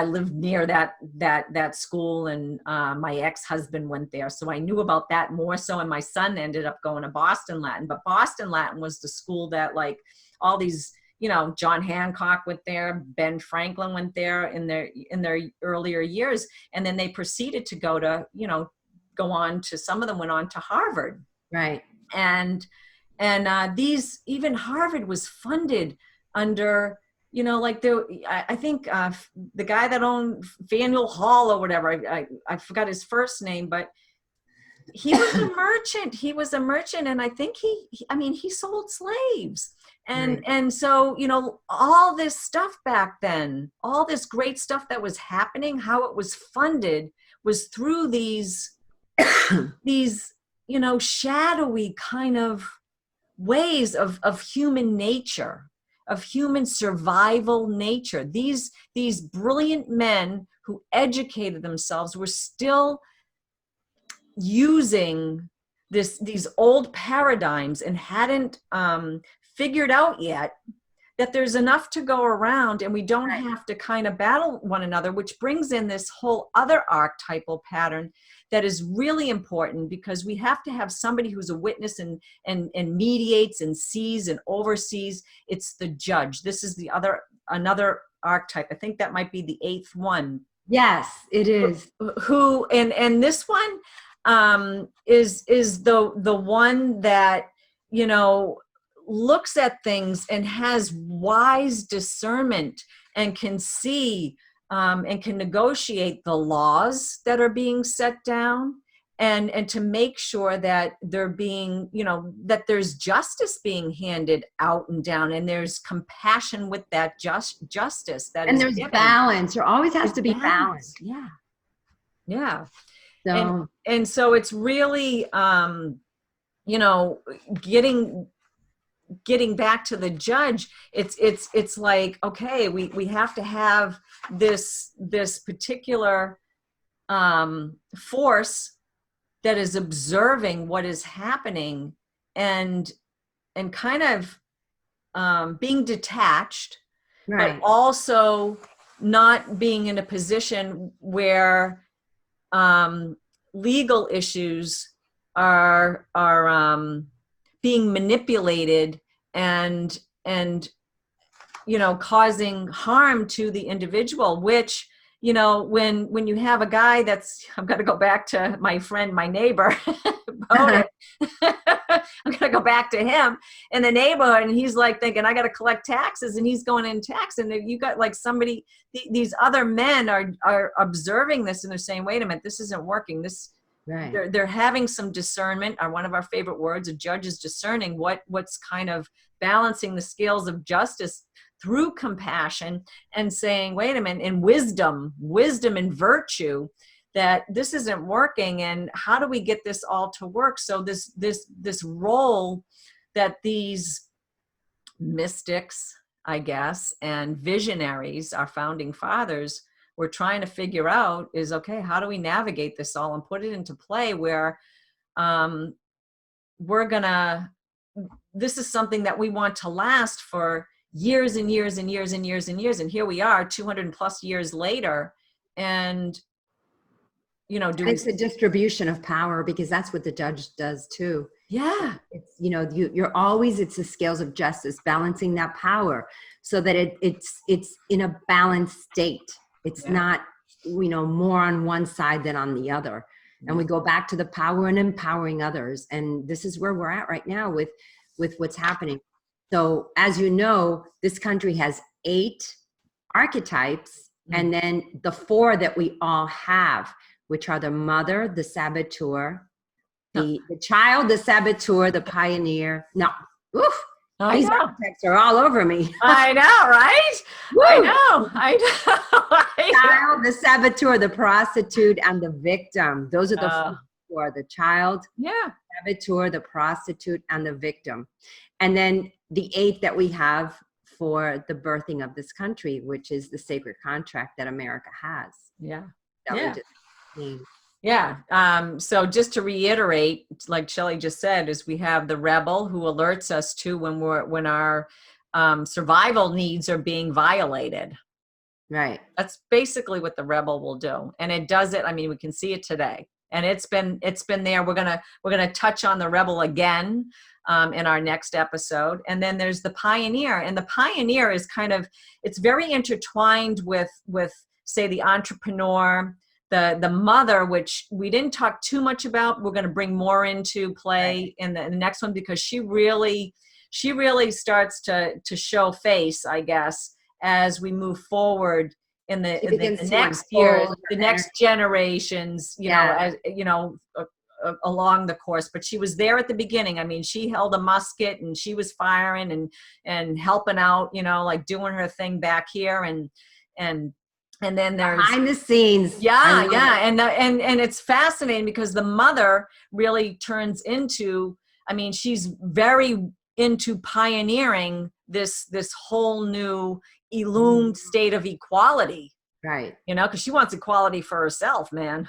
lived near that school, and my ex-husband went there. So I knew about that more so. And my son ended up going to Boston Latin, but Boston Latin was the school that, like, all these, John Hancock went there, Ben Franklin went there in their earlier years. And then they proceeded to go on to, some of them went on to Harvard. Right. And these, even Harvard was funded under, I think the guy that owned Faneuil Hall or whatever, I forgot his first name, but he was a merchant. He was a merchant. And I think he sold slaves. And so, all this stuff back then, all this great stuff that was happening, how it was funded was through these, shadowy kind of ways of human nature, of human survival nature. These brilliant men who educated themselves were still using these old paradigms and hadn't figured out yet that there's enough to go around, and we don't have to kind of battle one another, which brings in this whole other archetypal pattern that is really important, because we have to have somebody who's a witness and mediates and sees and oversees. It's the judge. This is another archetype. I think that might be the 8th one. Yes, it is. Who and this one is the one that, looks at things and has wise discernment and can see and can negotiate the laws that are being set down, and to make sure that they're being, that there's justice being handed out and down, and there's compassion with that justice that and is there's given. Balance. There always has to be balance. Yeah. So, and so it's really getting back to the judge, it's like, okay, we have to have this particular force that is observing what is happening and kind of being detached, but also not being in a position where legal issues are being manipulated and causing harm to the individual, which, when you have a guy that's, I'm going to go back to my friend, my neighbor, Bowdoin. I'm going to go back to him in the neighborhood, and he's like thinking, I got to collect taxes, and he's going in tax. And you got like somebody, these other men are observing this, and they're saying, wait a minute, this isn't working. They're having some discernment. One of our favorite words, a judge is discerning what's kind of balancing the scales of justice through compassion and saying, wait a minute, and wisdom and virtue, that this isn't working, and how do we get this all to work? So this role that these mystics, I guess, and visionaries, our founding fathers, we're trying to figure out is, okay, how do we navigate this all and put it into play where this is something that we want to last for years and years and years and years and years. And here we are 200 plus years later, and, it's a distribution of power, because that's what the judge does too. Yeah. It's, you're always, it's the scales of justice, balancing that power so that it's in a balanced state. It's not, more on one side than on the other. And we go back to the power and empowering others. And this is where we're at right now with what's happening. So as you know, this country has 8 archetypes, and then the 4 that we all have, which are the mother, the saboteur, the child, the saboteur, the pioneer. No, Oof. I These know. architects are all over me. I know, right? Woo! I know. I know. Child, the saboteur, the prostitute, and the victim. Those are the four: the child, Yeah. saboteur, the prostitute, and the victim. And then the 8 that we have for the birthing of this country, which is the sacred contract that America has. Yeah. That Yeah. we just named. Yeah. So just to reiterate, like Shelley just said, is we have the rebel who alerts us to when our survival needs are being violated. Right. That's basically what the rebel will do, and it does it. I mean, we can see it today, and it's been there. We're gonna touch on the rebel again in our next episode, and then there's the pioneer, and the pioneer is it's very intertwined with say the entrepreneur. The mother, which we didn't talk too much about, we're going to bring more into play in the next one, because she really starts to show face, I guess, as we move forward in the next years, the next generations, along the course. But she was there at the beginning. I mean, she held a musket and she was firing and helping out, like doing her thing back here, and then there's behind the scenes. And it's fascinating because the mother really turns into, I mean, she's very into pioneering this whole new illumined state of equality, right? Because she wants equality for herself, man.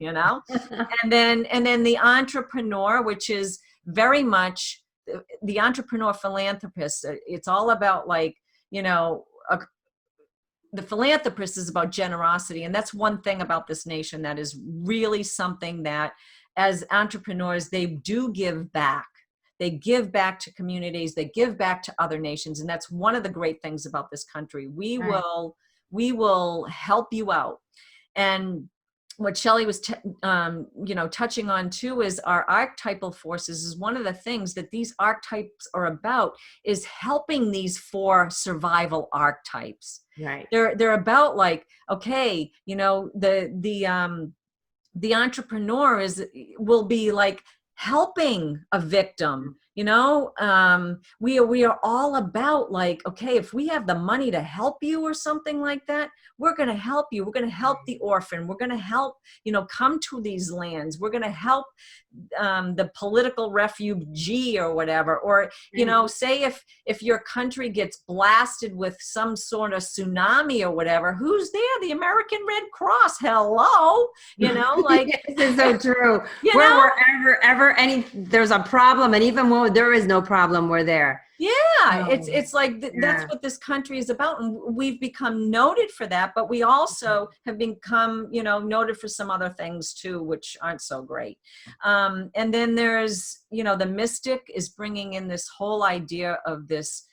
And then the entrepreneur, which is very much the entrepreneur philanthropist. It's all about the philanthropist is about generosity. And that's one thing about this nation that is really something that as entrepreneurs, they do give back. They give back to communities. They give back to other nations. And that's one of the great things about this country. We will help you out. And what Shelley was, touching on too is our archetypal forces is one of the things that these archetypes are about, is helping these 4 survival archetypes. Right. They're about okay, the entrepreneur will be helping a victim. We are all about okay, if we have the money to help you or something like that, we're going to help you. We're going to help the orphan. We're going to help, come to these lands. We're going to help the political refugee or whatever. Or, say if your country gets blasted with some sort of tsunami or whatever, who's there? The American Red Cross. Hello. This is so true. Wherever there's a problem, and even when there is no problem, we're there. Yeah, it's that's what this country is about, and we've become noted for that. But we also have become, noted for some other things too, which aren't so great. And then there's, the mystic is bringing in this whole idea of this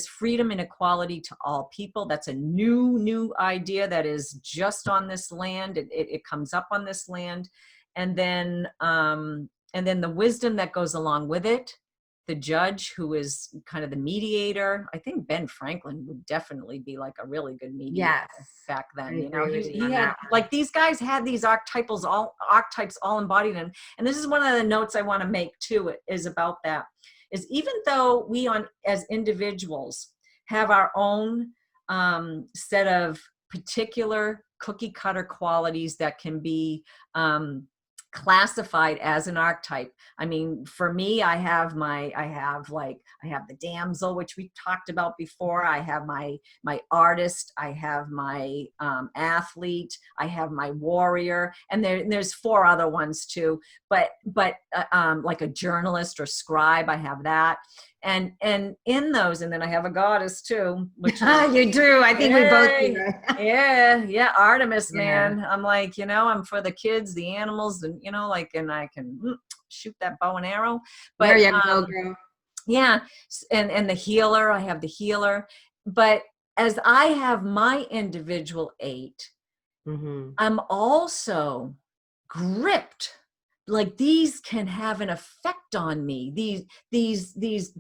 freedom and equality to all people. That's a new idea that is just on this land. It comes up on this land, and then the wisdom that goes along with it. The judge, who is kind of the mediator. I think Ben Franklin would definitely be a really good mediator back then. He had these guys had these archetypes all embodied in. And this is one of the notes I want to make too, is about that. Is even though we as individuals have our own set of particular cookie cutter qualities that can be classified as an archetype. I mean, for me, I have the damsel, which we talked about before. I have my artist. I have my athlete. I have my warrior, and there's 4 other ones too. But like a journalist or scribe, I have that. And in those, and then I have a goddess too, which you do. I think we both do. Yeah, Artemis, man. I'm I'm for the kids, the animals, and and I can shoot that bow and arrow. But there you go, girl. Yeah, and the healer, I have the healer. But as I have my individual 8, I'm also gripped like these can have an effect on me. The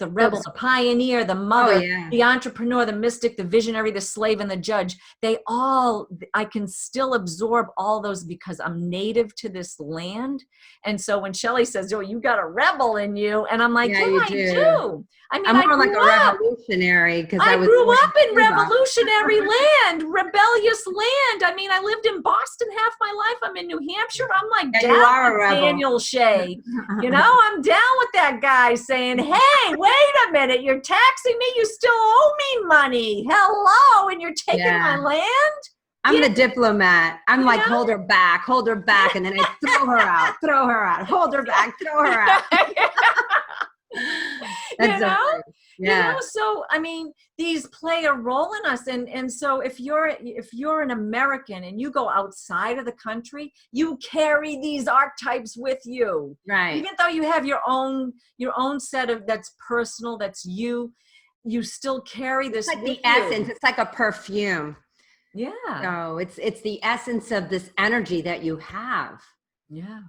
rebel, the pioneer, the mother, the entrepreneur, the mystic, the visionary, the slave, and the judge, I can still absorb all those because I'm native to this land. And so when Shelley says, oh, you got a rebel in you, and I'm like, yeah, I do. I mean, I'm more like a revolutionary because I grew up in revolutionary land, rebellious land. I mean, I lived in Boston half my life. I'm in New Hampshire. I'm like, you are a rebel. Daniel Shay. You know, I'm down with that guy saying, hey, wait a minute, you're taxing me. You still owe me money. Hello, and you're taking my land? I'm the diplomat. I'm like, hold her back. And then I throw her out, hold her back, throw her out. So I mean, these play a role in us, and so if you're an American and you go outside of the country, you carry these archetypes with you, right? Even though you have your own set of that's personal, that's you still carry this. It's like the essence. It's like a perfume. Yeah. So it's the essence of this energy that you have. Yeah.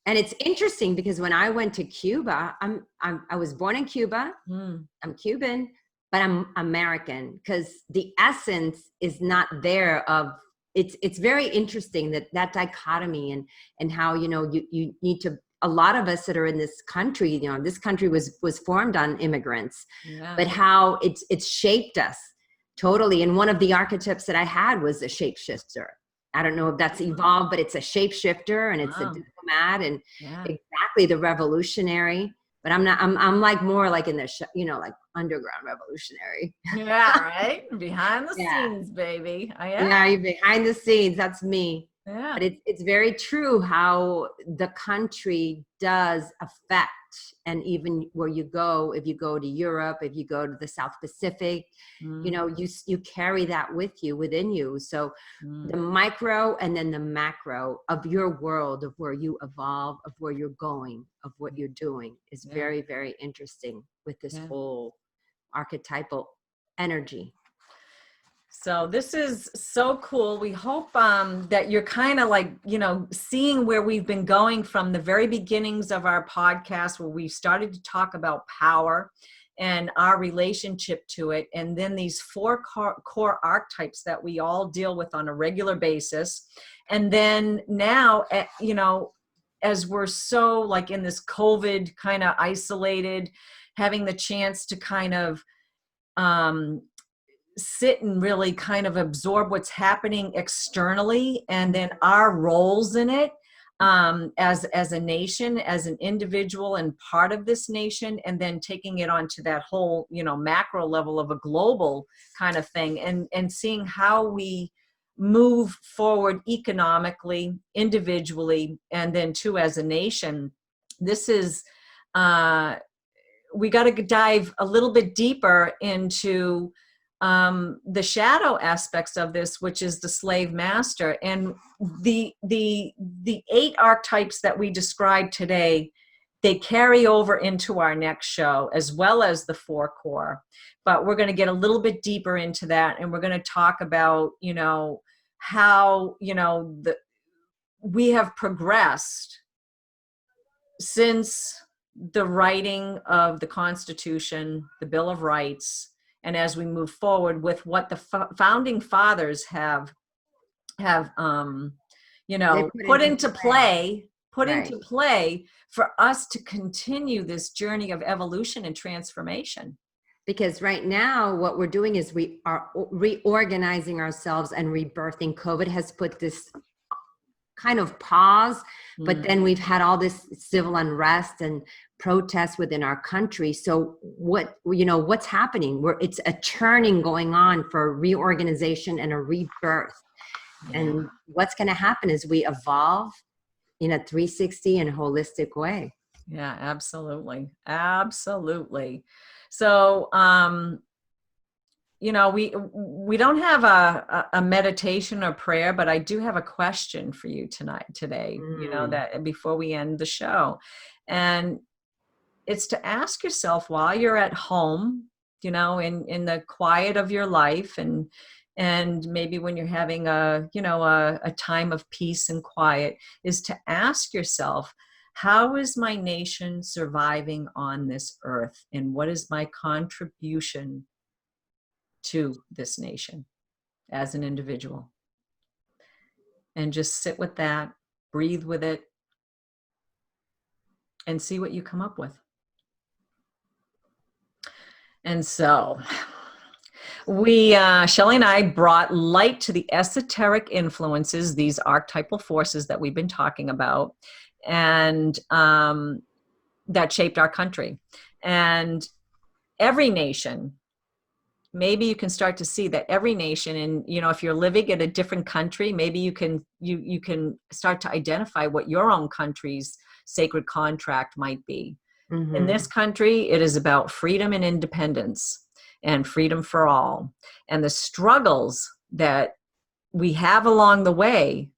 And it's interesting because when I went to Cuba, I was born in Cuba. I'm Cuban, but I'm American because the essence is not there of it's very interesting that dichotomy and how, you know, you need to, a lot of us that are in this country, you know, this country was formed on immigrants, but how it's shaped us totally. And one of the archetypes that I had was a shapeshifter. I don't know if that's evolved, but it's a shapeshifter and it's a diplomat and exactly the revolutionary. But I'm like more like in the, you know, like underground revolutionary. Yeah, right. Behind the scenes, baby. Yeah, you're behind the scenes. That's me. Yeah. But it's very true how the country does affect, and even where you go, if you go to Europe, if you go to the South Pacific, you know, you carry that with you, within you. So the micro and then the macro of your world, of where you evolve, of where you're going, of what you're doing is very, very interesting with this whole archetypal energy. So this is so cool. We hope that you're kind of like, you know, seeing where we've been going from the very beginnings of our podcast, where we started to talk about power and our relationship to it. And then these 4 core archetypes that we all deal with on a regular basis. And then now, you know, as we're so like in this COVID kind of isolated, having the chance to kind of sit and really kind of absorb what's happening externally, and then our roles in it as a nation, as an individual and part of this nation, and then taking it onto that whole, you know, macro level of a global kind of thing, and seeing how we move forward economically, individually, and then too as a nation. This is we got to dive a little bit deeper into the shadow aspects of this, which is the slave master, and the 8 archetypes that we described today. They carry over into our next show, as well as the 4 core. But we're going to get a little bit deeper into that, and we're going to talk about, you know, how, you know, we have progressed since the writing of the Constitution, the Bill of Rights. And as we move forward with what the founding fathers have you know, put into play for us to continue this journey of evolution and transformation. Because right now what we're doing is we are reorganizing ourselves and rebirthing. COVID has put this kind of pause, but then we've had all this civil unrest and protests within our country. So what's happening? It's a churning going on for reorganization and a rebirth. And what's going to happen is we evolve in a 360 and holistic way. Yeah, absolutely. Absolutely. So, you know, we don't have a meditation or prayer, but I do have a question for you today, you know, that before we end the show. And it's to ask yourself, while you're at home, you know, in the quiet of your life, and maybe when you're having a time of peace and quiet, is to ask yourself, How is my nation surviving on this earth? And what is my contribution to this nation as an individual? And just sit with that, breathe with it, and see what you come up with. And so we, Shelley and I brought light to the esoteric influences, these archetypal forces that we've been talking about, and that shaped our country. And every nation, maybe you can start to see that every nation, and if you're living in a different country, maybe you can start to identify what your own country's sacred contract might be. Mm-hmm. In this country, it is about freedom and independence and freedom for all. And the struggles that we have along the way,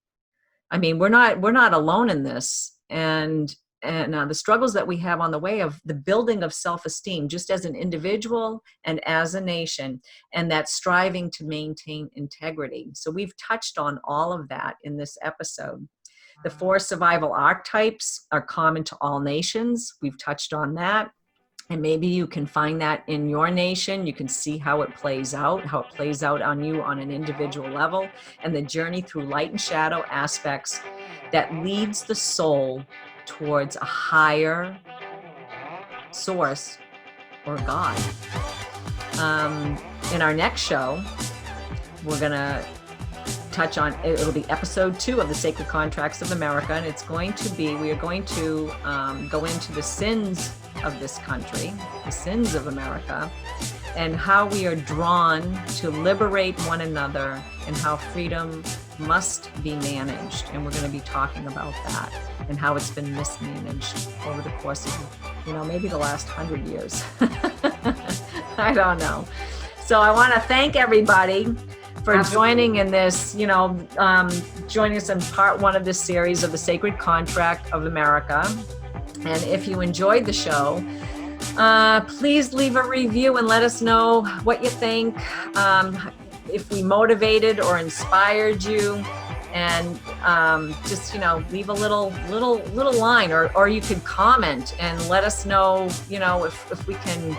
I mean, we're not alone in this. And the struggles that we have on the way of the building of self-esteem, just as an individual and as a nation, and that striving to maintain integrity. So we've touched on all of that in this episode. The 4 survival archetypes are common to all nations. We've touched on that. And maybe you can find that in your nation. You can see how it plays out on you on an individual level, and the journey through light and shadow aspects that leads the soul towards a higher source or God. In our next show, we're going to touch on, it'll be episode 2 of the Sacred Contracts of America, and we are going to go into the sins of this country, the sins of America, and how we are drawn to liberate one another and how freedom must be managed. And we're going to be talking about that and how it's been mismanaged over the course of, maybe the last 100 years. I don't know. So I want to thank everybody for joining in this, joining us in part 1 of this series of the Sacred Contract of America. And if you enjoyed the show, please leave a review and let us know what you think, if we motivated or inspired you, and just leave a little line, or you could comment and let us know, if we can.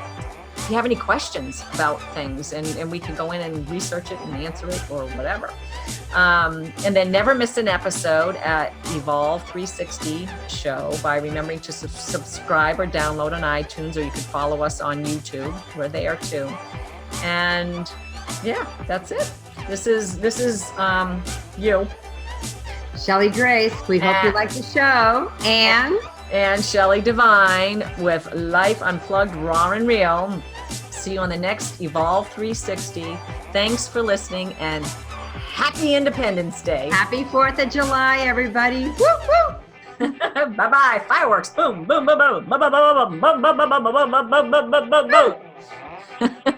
If you have any questions about things, and we can go in and research it and answer it or whatever. And then never miss an episode at Evolve 360 Show by remembering to subscribe or download on iTunes, or you can follow us on YouTube. We're there too. And yeah, that's it. This is you, Shelley Grace. We hope you like the show. And Shelley Devine with Life Unplugged, Raw and Real. See you on the next Evolve 360. Thanks for listening, and happy Independence Day. Happy 4th of July, everybody. Woo, woo. Bye-bye. Fireworks. Boom, boom, boom, boom. Boom, boom, boom, boom, boom, boom, boom, boom, boom, boom, boom, boom, boom.